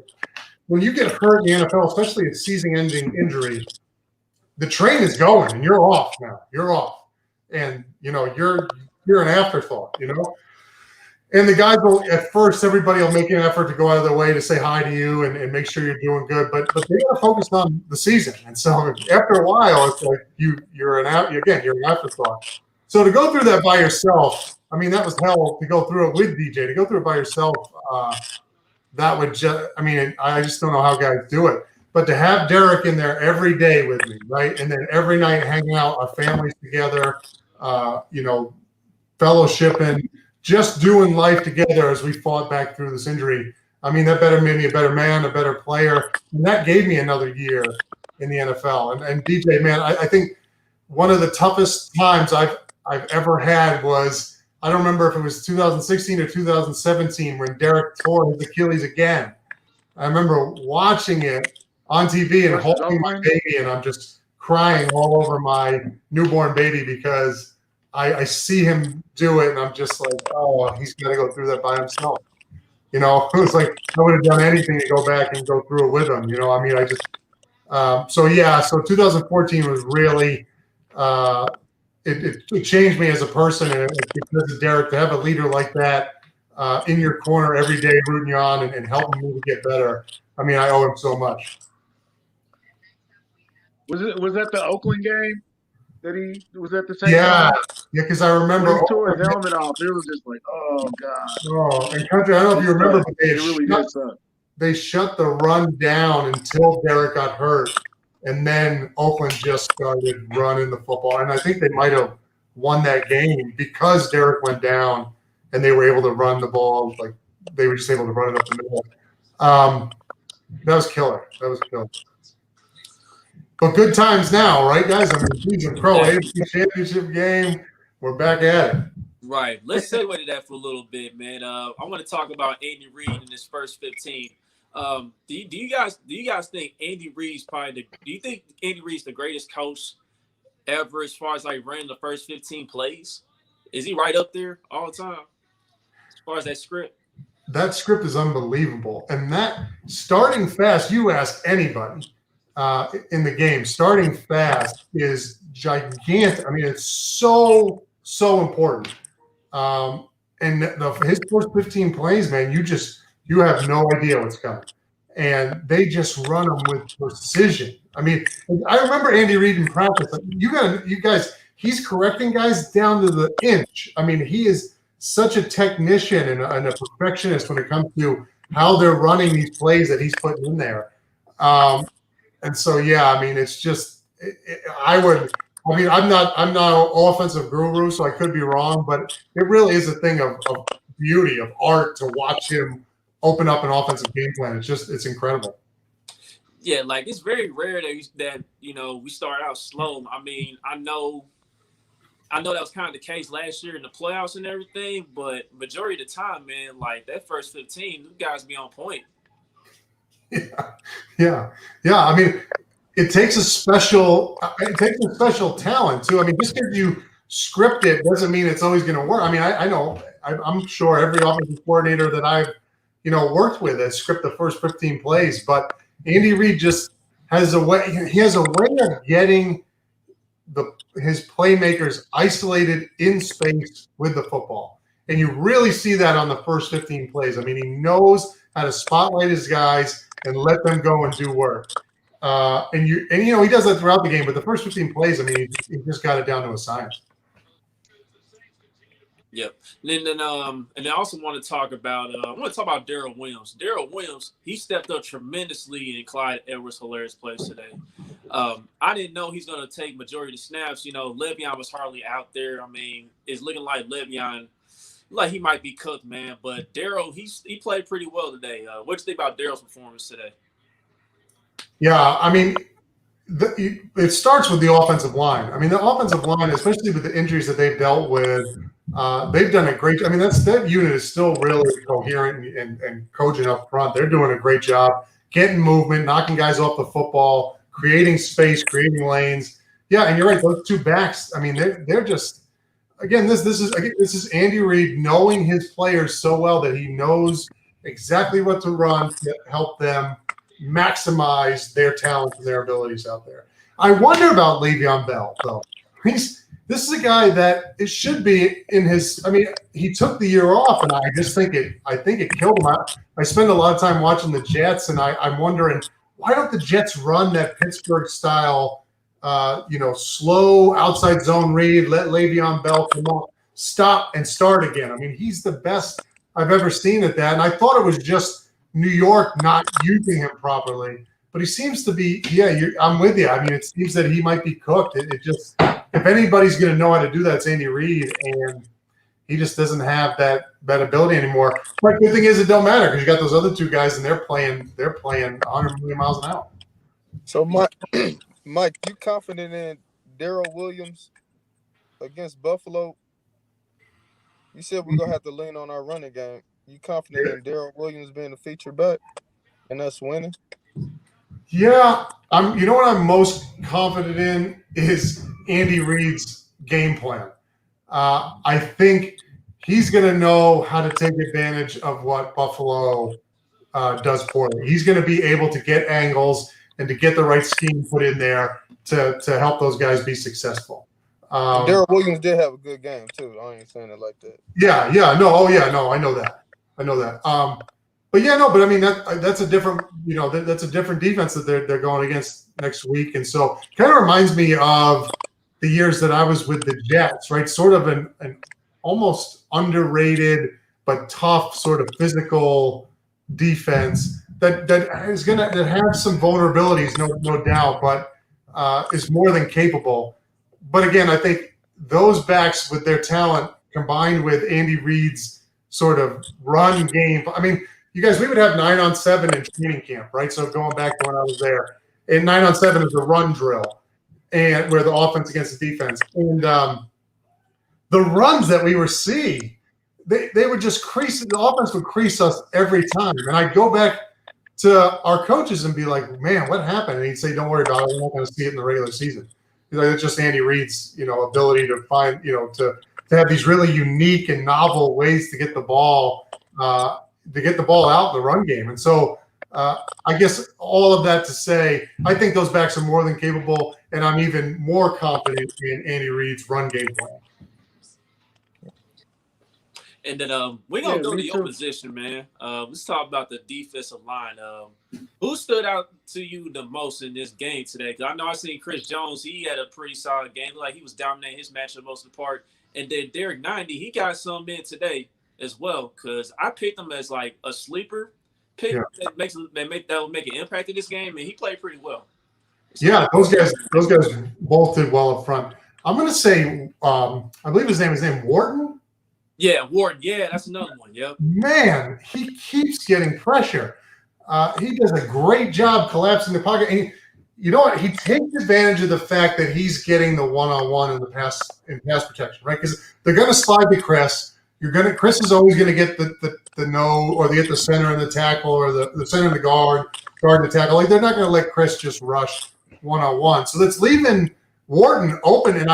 when you get hurt in the NFL, especially a season-ending injury, the train is going and you're off now. You're off, and you're an afterthought. And the guys will, at first, everybody will make an effort to go out of their way to say hi to you and make sure you're doing good. But they are focused on the season. And so after a while, it's like you're an afterthought. So to go through that by yourself, I mean, that was hell to go through it with DJ. To go through it by yourself, that would just, I mean, I just don't know how guys do it. But to have Derek in there every day with me, right? And then every night hanging out, our families together, you know, fellowshipping, just doing life together as we fought back through this injury. I mean, that better made me a better man, a better player. And that gave me another year in the NFL. And DJ, man, I think one of the toughest times I've ever had was, I don't remember if it was 2016 or 2017 when Derek tore his Achilles again. I remember watching it on TV and holding my baby, and I'm just crying all over my newborn baby because I see him do it, and I'm just like, oh, he's got to go through that by himself. You know, it was like I would have done anything to go back and go through it with him. You know, I mean, I just so 2014 was really it changed me as a person, and it's because of Derek, to have a leader like that in your corner every day, rooting you on and helping me to get better. I mean, I owe him so much. Was that the Oakland game that he was at the same time? Yeah, because I remember when he tore his helmet off. It was just like, oh god. Oh, and Country, I don't know if you remember, but they shut the run down until Derek got hurt, and then Oakland just started running the football. And I think they might have won that game because Derek went down, and they were able to run the ball. Like they were just able to run it up the middle. That was killer. But good times now, right, guys? I mean, he's a pro AFC Championship game. We're back at it. Right. Let's segue to that for a little bit, man. I want to talk about Andy Reid in his first 15. Do you guys think Andy Reid's probably do you think Andy Reid's the greatest coach ever as far as like running the first 15 plays? Is he right up there all the time as far as that script? That script is unbelievable. And that starting fast, you ask anybody in the game, starting fast is gigantic. I mean, it's so important. And his first 15 plays, man, you have no idea what's coming. And they just run them with precision. I mean, I remember Andy Reid in practice. Like, you guys, he's correcting guys down to the inch. I mean, he is such a technician and a perfectionist when it comes to how they're running these plays that he's putting in there. And so, yeah, I mean, it's just I'm not an offensive guru, so I could be wrong, but it really is a thing of beauty, of art to watch him open up an offensive game plan. It's incredible. Yeah, like it's very rare that we start out slow. I mean, I know that was kind of the case last year in the playoffs and everything, but majority of the time, man, like that first 15, you guys be on point. Yeah. I mean, it takes a special talent too. I mean, just because you script it doesn't mean it's always going to work. I mean, I know I'm sure every offensive coordinator that I've worked with has scripted the first 15 plays, but Andy Reid just has a way. He has a way of getting his playmakers isolated in space with the football, and you really see that on the first 15 plays. I mean, he knows how to spotlight his guys and let them go and do work. And he does that throughout the game, but the first 15 plays, I mean, he just got it down to a science. Yep. And then I also want to talk about Darrell Williams. Darrell Williams, he stepped up tremendously in Clyde Edwards-Hilaire's plays today. I didn't know he's going to take majority of the snaps. Le'Veon was hardly out there. I mean, it's looking like Le'Veon, like he might be cooked, man. But Darrell, he played pretty well today. What do you think about Darrell's performance today? Yeah, I mean, it starts with the offensive line. I mean, the offensive line, especially with the injuries that they've dealt with, they've done a great job. I mean, that unit is still really coherent and cogent up front. They're doing a great job getting movement, knocking guys off the football, creating space, creating lanes. Yeah, and you're right. Those two backs, I mean, they're just – again, this is Andy Reid knowing his players so well that he knows exactly what to run to help them maximize their talents and their abilities out there. I wonder about Le'Veon Bell, though. This is a guy that it should be in his. I mean, he took the year off, and I think it killed him. I spend a lot of time watching the Jets, and I'm wondering why don't the Jets run that Pittsburgh style, slow outside zone read, let Le'Veon Bell come up, stop and start again. I mean, he's the best I've ever seen at that, and I thought it was just New York not using him properly. But he seems to be, I'm with you. I mean, it seems that he might be cooked. It just, if anybody's going to know how to do that, it's Andy Reid, and he just doesn't have that ability anymore. But the thing is, it don't matter because you got those other two guys, and they're playing 100 million miles an hour. So, Mike, you confident in Darrell Williams against Buffalo? You said we're gonna have to lean on our running game. You confident in Darrell Williams being the feature back and us winning? Yeah, you know what I'm most confident in is Andy Reid's game plan. I think he's going to know how to take advantage of what Buffalo does poorly. He's going to be able to get angles and to get the right scheme put in there to help those guys be successful. Darrell Williams did have a good game too. I ain't saying it like that. I know that. But I mean that's a different, that's a different defense that they're going against next week, and so kind of reminds me of the years that I was with the Jets, right? Sort of an almost underrated but tough sort of physical defense that is going to have some vulnerabilities, no doubt, but is more than capable. But again, I think those backs with their talent combined with Andy Reid's sort of run game. I mean, you guys, we would have 9-on-7 in training camp, right? So going back to when I was there, and 9-on-7 is a run drill, and where the offense against the defense, and the runs that we were seeing, they would just crease. The offense would crease us every time, and I'd go back to our coaches and be like, "Man, what happened?" And he'd say, "Don't worry about it. We're not going to see it in the regular season." It's just Andy Reid's, ability to find, to have these really unique and novel ways to get the ball out in the run game. And so I guess all of that to say, I think those backs are more than capable, and I'm even more confident in Andy Reid's run game plan. And then we're going to go to your position, man. Let's talk about the defensive line. Who stood out to you the most in this game today? Because I know I seen Chris Jones. He had a pretty solid game. Like he was dominating his matchup most of the part. And then Derek 90, he got some in today as well, because I picked him as like a sleeper pick that will make an impact in this game, and he played pretty well. So, those guys both did well up front. I'm going to say, I believe his name is Wharton. Yeah, Wharton. Yeah, that's another one. Yep. Man, he keeps getting pressure. He does a great job collapsing the pocket. And you know what? He takes advantage of the fact that he's getting the one-on-one in pass protection, right? Because they're going to slide to Chris. Chris is always going to get the no, or they get the center in the tackle, or the center in the guard in the tackle. Like they're not going to let Chris just rush one-on-one. So that's leaving Wharton open, and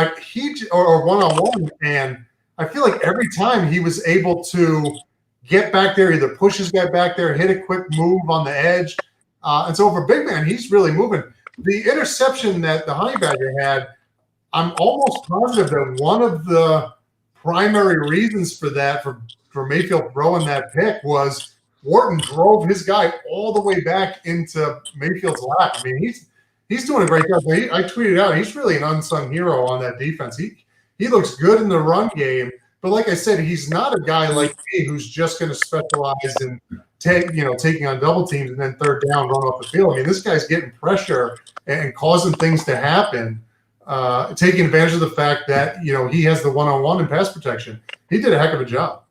or one-on-one, and I feel like every time he was able to get back there, either push his guy back there, hit a quick move on the edge. And so for big man, he's really moving. The interception that the Honey Badger had, I'm almost positive that one of the primary reasons for that, for Mayfield throwing that pick, was Wharton drove his guy all the way back into Mayfield's lap. I mean, he's doing a great job. I tweeted out, he's really an unsung hero on that defense. He looks good in the run game, but like I said, he's not a guy like me who's just going to specialize in taking on double teams and then third down, run off the field. I mean, this guy's getting pressure and causing things to happen, taking advantage of the fact that he has the one-on-one in pass protection. He did a heck of a job.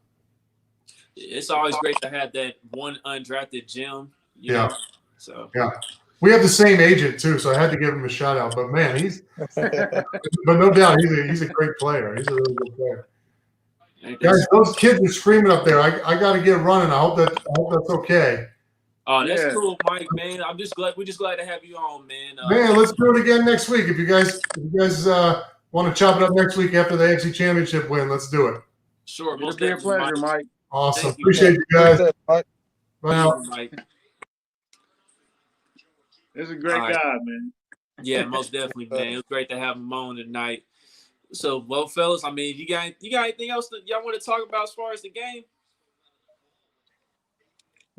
It's always great to have that one undrafted gem. You know? So we have the same agent too, so I had to give him a shout out. But man, but no doubt he's a great player. He's a really good player. Guys, those kids are screaming up there. I got to get running. I hope that's okay. Oh, that's cool, Mike. Man, we're just glad to have you on, man. Man, let's do it again next week. If you guys want to chop it up next week after the AFC Championship win, let's do it. Sure, it'll be a pleasure, Mike. Awesome. Appreciate you guys. Bye now. Mike. This is a great guy, man. Yeah, most definitely, man. It was great to have him on tonight. So, well, fellas, I mean, you got anything else that y'all want to talk about as far as the game?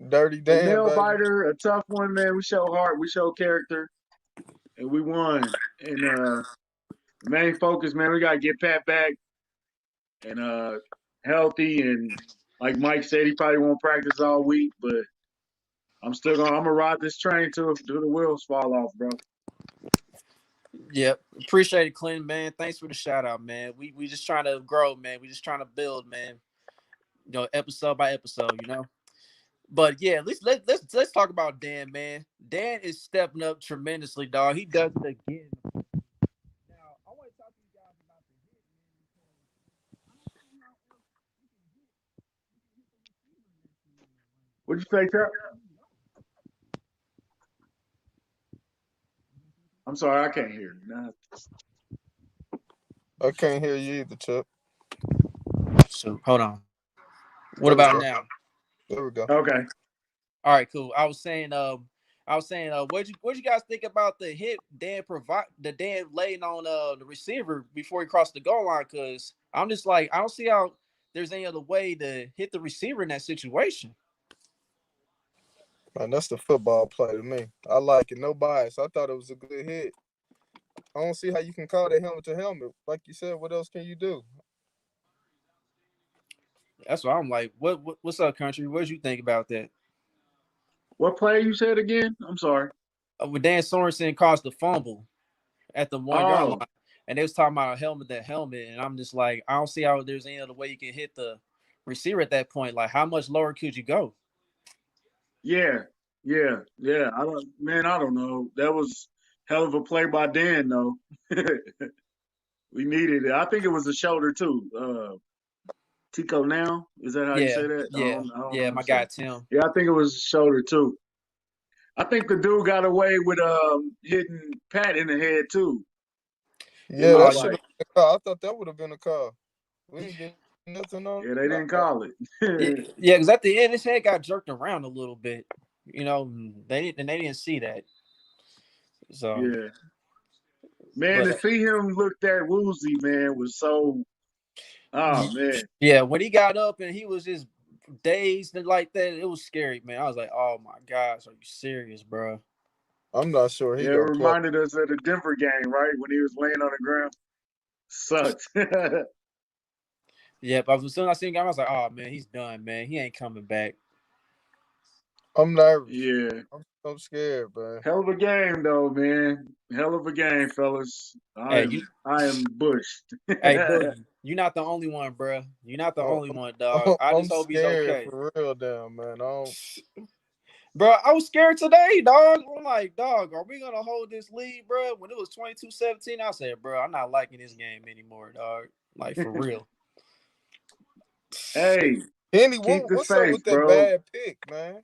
Dirty Dan. Nail biter, a tough one, man. We show heart, we show character, and we won. And main focus, man, we gotta get Pat back and healthy. And like Mike said, he probably won't practice all week, but I'm gonna ride this train till the wheels fall off, bro. Yep. Appreciate it, Clint, man. Thanks for the shout out, man. We just trying to grow, man. We just trying to build, man. Episode by episode. But yeah, let's talk about Dan, man. Dan is stepping up tremendously, dog. He does it again. Now, I want to talk to you guys about the hit, man. What'd you say, Chuck? I'm sorry, I can't hear you. Nah. I can't hear you either, Chuck. So hold on. What about now? There we go. Okay. All right, cool. I was saying, what you guys think about the hit Dan laying on the receiver before he crossed the goal line? Because I'm just like, I don't see how there's any other way to hit the receiver in that situation. Man, that's the football play to me. I like it. No bias. I thought it was a good hit. I don't see how you can call that helmet to helmet. Like you said, what else can you do? That's why I'm like, what's up, country? What did you think about that? What play you said again? I'm sorry. When Dan Sorensen caused the fumble at the 1 yard line, and they was talking about a helmet, and I'm just like, I don't see how there's any other way you can hit the receiver at that point. Like, how much lower could you go? Yeah. I don't know. That was hell of a play by Dan, though. We needed it. I think it was a shoulder too. Tico now? Is that how you say that? Yeah. I don't yeah, my guy Tim. Yeah, I think it was a shoulder too. I think the dude got away with hitting Pat in the head too. Yeah, that should have been a call. I thought that would have been a call. We didn't get nothing on. Yeah, they didn't call it. Yeah, because at the end his head got jerked around a little bit. They didn't see that. So yeah. Man, to see him look that woozy, man, was so. Oh man. Yeah, when he got up and he was just dazed and like that, it was scary, man. I was like, "Oh my gosh, are you serious, bro?" I'm not sure. It reminded us of the Denver game, right? When he was laying on the ground. Sucks. Yeah, but as soon as I seen him, I was like, "Oh man, he's done, man. He ain't coming back." I'm nervous. Yeah. I'm scared, man. Hell of a game, though, man. Hell of a game, fellas. I am bushed. Hey, Boogie, you're not the only one, bro. You're not the only one, dog. I just hope he's okay. For real, damn, man. Bro, I was scared today, dog. I'm like, dog, are we gonna hold this lead, bro? When it was 22-17, I said, bro, I'm not liking this game anymore, dog. Like, for real. Hey, Henne, what's up with that bro. bad pick, man?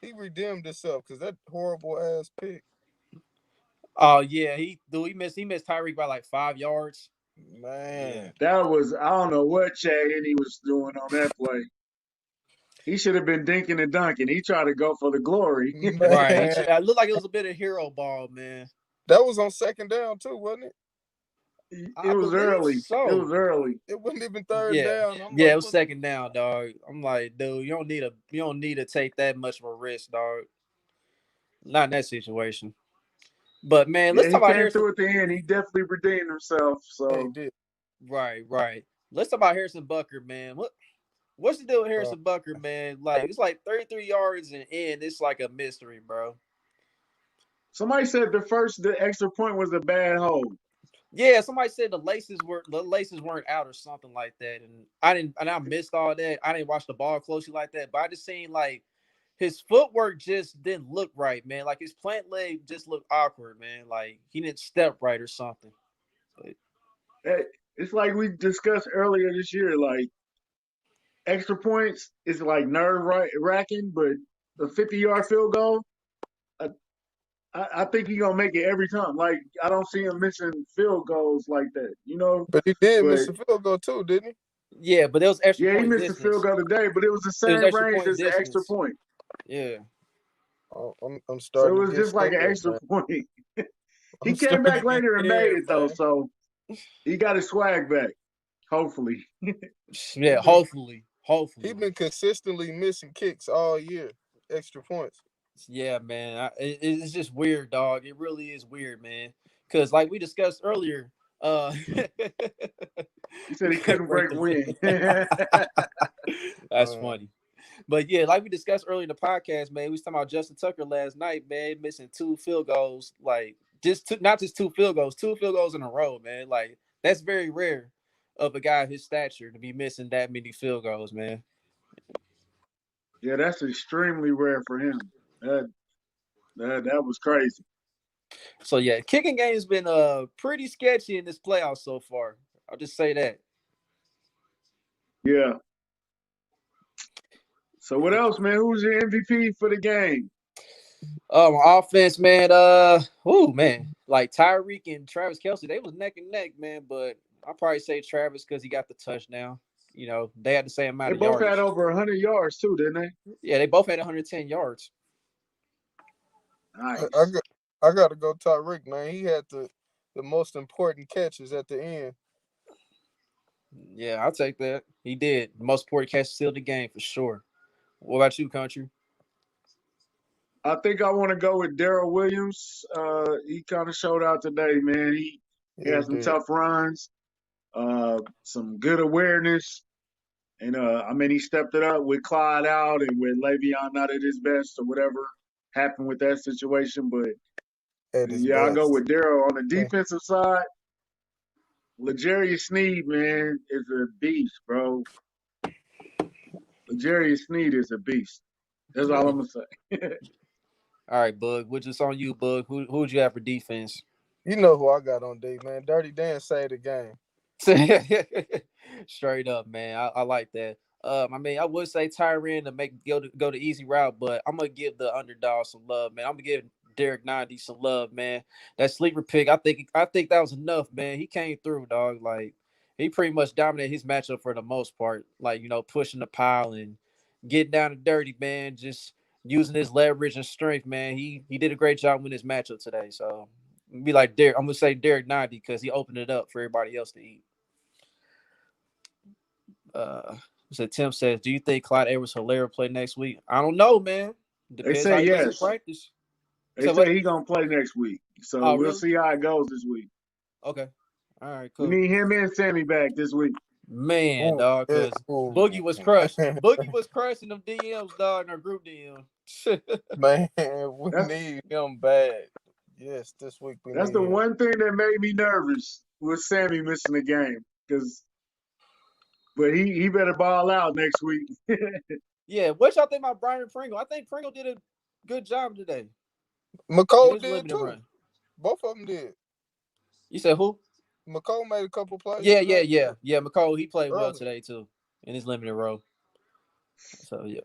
He redeemed himself because that horrible ass pick. Oh yeah, he missed Tyreek by like 5 yards. Man, that was, I don't know what Chad Henne was doing on that play. He should have been dinking and dunking. He tried to go for the glory. Right. It looked like it was a bit of hero ball, man. That was on second down too, wasn't it? It was early. So. It was early. It wasn't even third down. It was second down, dog. I'm like, dude, you don't need to take that much of a risk, dog. Not in that situation. But man, let's talk about Harrison. Through at the end. He definitely redeemed himself. So he did. Right. Let's talk about Harrison Butker, man. What's the deal with Harrison Butker, man? Like, it's like 33 yards and in. It's like a mystery, bro. Somebody said the extra point was a bad hold. Yeah, somebody said the laces weren't out or something like that, and I missed all that. I didn't watch the ball closely like that, but I just seen like his footwork just didn't look right, man. Like his plant leg just looked awkward, man. Like he didn't step right or something. But it's like we discussed earlier this year. Like extra points is like nerve wracking, but a 50-yard field goal. I think he's gonna make it every time. Like I don't see him missing field goals like that, you know. But he did miss a field goal too, didn't he? Yeah, but it was extra. Yeah, he missed a field goal today, but it was the same range as the extra point. Yeah. I'm starting. So it was just like an extra point. He came back later and made it though, so he got his swag back. Hopefully. Yeah, hopefully. He's been consistently missing kicks all year, extra points. Yeah, man. It's just weird, dog. It really is weird, man. Because like we discussed earlier, he said he couldn't break wind. That's funny. But yeah, like we discussed earlier in the podcast, man, we was talking about Justin Tucker last night, man, missing 2 field goals, like not just 2 field goals in a row, man. Like that's very rare of a guy of his stature to be missing that many field goals, man. Yeah, that's extremely rare for him. That was crazy. So yeah, kicking game's been pretty sketchy in this playoff so far. I'll just say that. Yeah. So what else, man? Who's your MVP for the game? Offense, man. Man, like Tyreek and Travis Kelce, they was neck and neck, man. But I'll probably say Travis because he got the touchdown. You know, they had the same amount They of both yards. had over 100 yards too, didn't they? Yeah, they both had 110 yards. Nice. I got to go Tyreek, man. He had the most important catches at the end. Yeah, I'll take that. He did. The most important catch sealed the game for sure. What about you, Country? I think I want to go with Darrell Williams. He kind of showed out today, man. He had some tough runs, some good awareness. And, he stepped it up with Clyde out and with Le'Veon not at his best or whatever happened with that situation. But, I'll go with Darrell. On the defensive side, L'Jarius Sneed, man, is a beast, bro. L'Jarius Sneed is a beast. That's all I'm going to say. All right, Bug. Which is on you, Bug. Who would you have for defense? You know who I got on D, man. Dirty Dan saved the game. Straight up, man. I like that. I would say Tyrann to go the easy route, but I'm gonna give the underdog some love, man. I'm gonna give Derek 90 some love, man. That sleeper pick, I think that was enough, man. He came through, dog. Like he pretty much dominated his matchup for the most part. Like, pushing the pile and getting down and dirty, man. Just using his leverage and strength, man. He did a great job with his matchup today. So be like Derek. I'm gonna say Derek 90 because he opened it up for everybody else to eat. So Tim says, "Do you think Clyde Edwards-Helaire will play next week?" I don't know, man. Depends how he yes. does in practice. They say he's gonna play next week, so we'll see how it goes this week. Okay, all right, cool. We need him and Sammy back this week, man. Dog, because Boogie was crushed. Boogie was crushing them DMs, dog, in our group DM. Man, we need him bad. Yes, this week we. That's the one thing that made me nervous was Sammy missing the game But he better ball out next week. Yeah, what y'all think about Brian Pringle? I think Pringle did a good job today. McCole did too. Run. Both of them did. You said who? McCole made a couple plays. Yeah. McCole, he played well today too in his limited role. So yeah.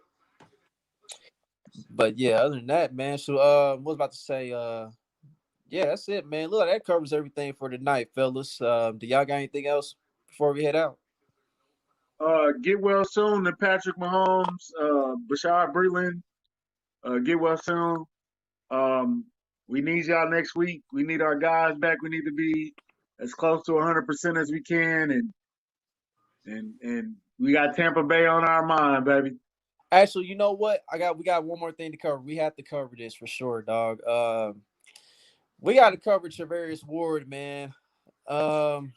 But yeah, other than that, man. So what was about to say? Yeah, that's it, man. Look, that covers everything for tonight, fellas. Do y'all got anything else before we head out? Get well soon to Patrick Mahomes, Bashard Breeland. Get well soon. We need y'all next week. We need our guys back. We need to be as close to 100% as we can, and we got Tampa Bay on our mind, baby. Actually, you know what? We got one more thing to cover. We have to cover this for sure, dog. We got to cover Charvarius Ward, man. Can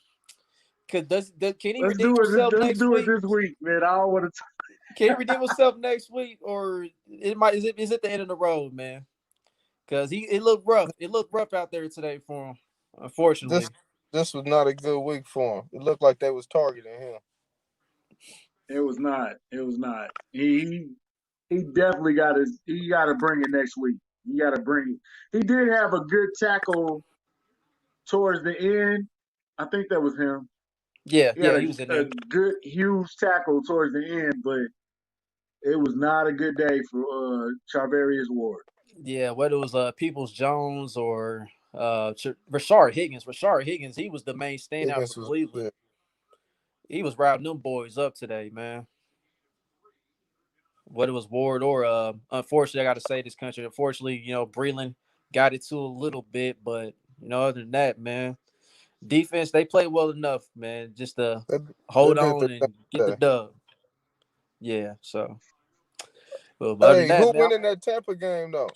he redeem himself next week? Let's do it this week, man. I don't want to. Can he redeem himself next week, or is it the end of the road, man? Because it looked rough. It looked rough out there today for him. Unfortunately, this was not a good week for him. It looked like they was targeting him. It was not. He definitely got to bring it next week. He got to bring it. He did have a good tackle towards the end. I think that was him. Yeah, he was in there. A good, huge tackle towards the end, but it was not a good day for Charvarius Ward. Yeah, whether it was Peoples Jones or Rashard Higgins. Rashard Higgins, he was the main standout for Cleveland. He was routing them boys up today, man. Whether it was Ward or unfortunately, I got to say this country. Unfortunately, Breeland got it to a little bit, but other than that, man, defense they played well enough, man. Just to hold on and get the dub. Yeah, so. Well, hey, who winning that Tampa game though?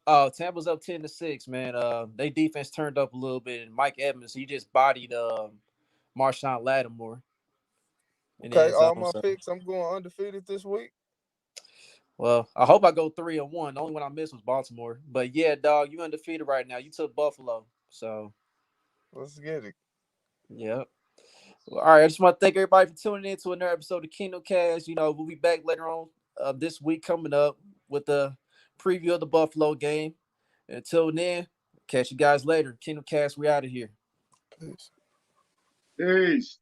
Oh, Tampa's up 10-6, man. They defense turned up a little bit, and Mike Evans he just bodied Marshawn Lattimore. Okay, all my picks, I'm going undefeated this week. Well, I hope I go 3-1. The only one I missed was Baltimore. But yeah, dog, you undefeated right now. You took Buffalo. So Let's get it. yeah. Well, all right. I just want to thank everybody for tuning in to another episode of Kingdom Cast. We'll be back later on this week coming up with the preview of the Buffalo game. Until then, catch you guys later. Kingdom Cast, we out of here. Peace. Peace.